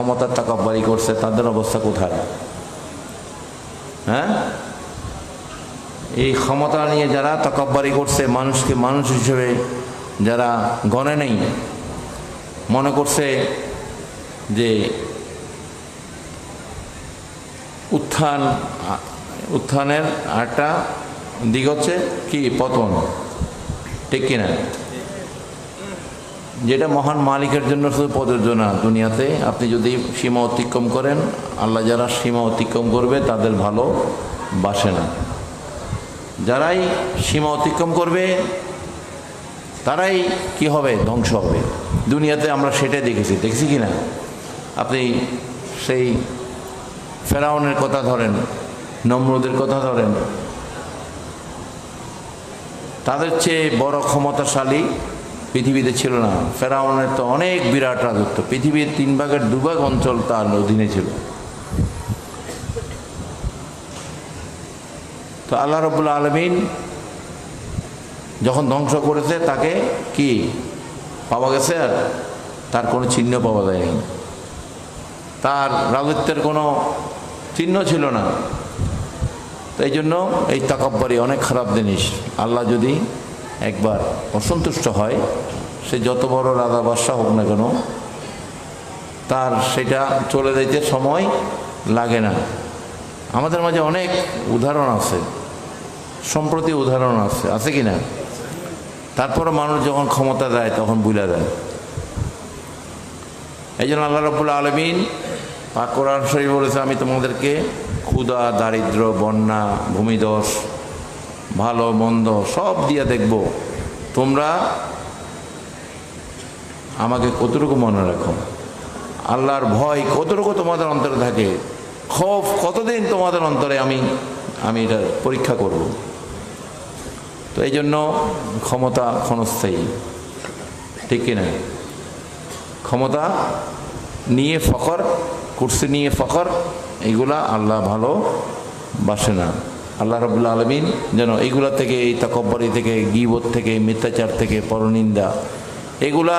ক্ষমতার তাকাব্বুরি করছে তাদের অবস্থা কোথায়? হ্যাঁ, এই ক্ষমতা নিয়ে যারা তাকাব্বুরি করছে, মানুষকে মানুষ হিসেবে যারা গণে নেই, মনে করছে যে উত্থানের একটা দিক হচ্ছে কি পতন, ঠিক কিনা? যেটা মহান মালিকের জন্য শুধু প্রযোজ্য না। দুনিয়াতে আপনি যদি সীমা অতিক্রম করেন, আল্লাহ যারা সীমা অতিক্রম করবে তাদের ভালো বাসে না। যারাই সীমা অতিক্রম করবে তারাই কি হবে? ধ্বংস হবে। দুনিয়াতে আমরা সেটাই দেখছি কি না? আপনি সেই ফেরাউনের কথা ধরেন, নমরুদের কথা ধরেন, তাদের চেয়ে বড় ক্ষমতাশালী পৃথিবীতে ছিল না। ফেরাউনের তো অনেক বিরাট রাজত্ব, পৃথিবীর 3/2 অঞ্চল তার অধীনে ছিল। তো আল্লাহ রাব্বুল আলামিন যখন ধ্বংস করেছে তাকে কি পাওয়া গেছে? আর তার কোনো চিহ্ন পাওয়া যায়নি, তার রাজত্বের কোনো চিহ্ন ছিল না। তাই জন্য এই তাকাব্বুরি অনেক খারাপ জিনিস। আল্লাহ যদি একবার অসন্তুষ্ট হয়, সে যত বড় রাজা বাদশাহ হোক না কেন, তার সেটা চলে যেতে সময় লাগে না। আমাদের মাঝে অনেক উদাহরণ আছে, সম্প্রতি উদাহরণ আছে কি না? তারপরে মানুষ যখন ক্ষমতা দেয় তখন ভুলে যায়। এই জন্য আল্লাহ রাব্বুল আলামিন পাক কোরআন শরীফ বলেছে, আমি তোমাদেরকে ক্ষুধা, দারিদ্র, বন্যা, ভূমিধস, ভালো মন্দ সব দিয়ে দেখব, তোমরা আমাকে কতটুকু মনে রাখো, আল্লাহর ভয় কতটুকু তোমাদের অন্তরে থাকে, খৌফ কতদিন তোমাদের অন্তরে আমি এটা পরীক্ষা করব। তো এই জন্য ক্ষমতা ক্ষণস্থায়ী, ঠিক কিনা? ক্ষমতা নিয়ে ফখর, কুরসি নিয়ে ফখর, এইগুলা আল্লাহ ভালো বাসে না। আল্লাহ রাব্বুল আলামিন যেন এইগুলা থেকে, এই তাকাব্বুরি থেকে, গীবত থেকে, মিথ্যাচার থেকে, পরনিন্দা, এগুলা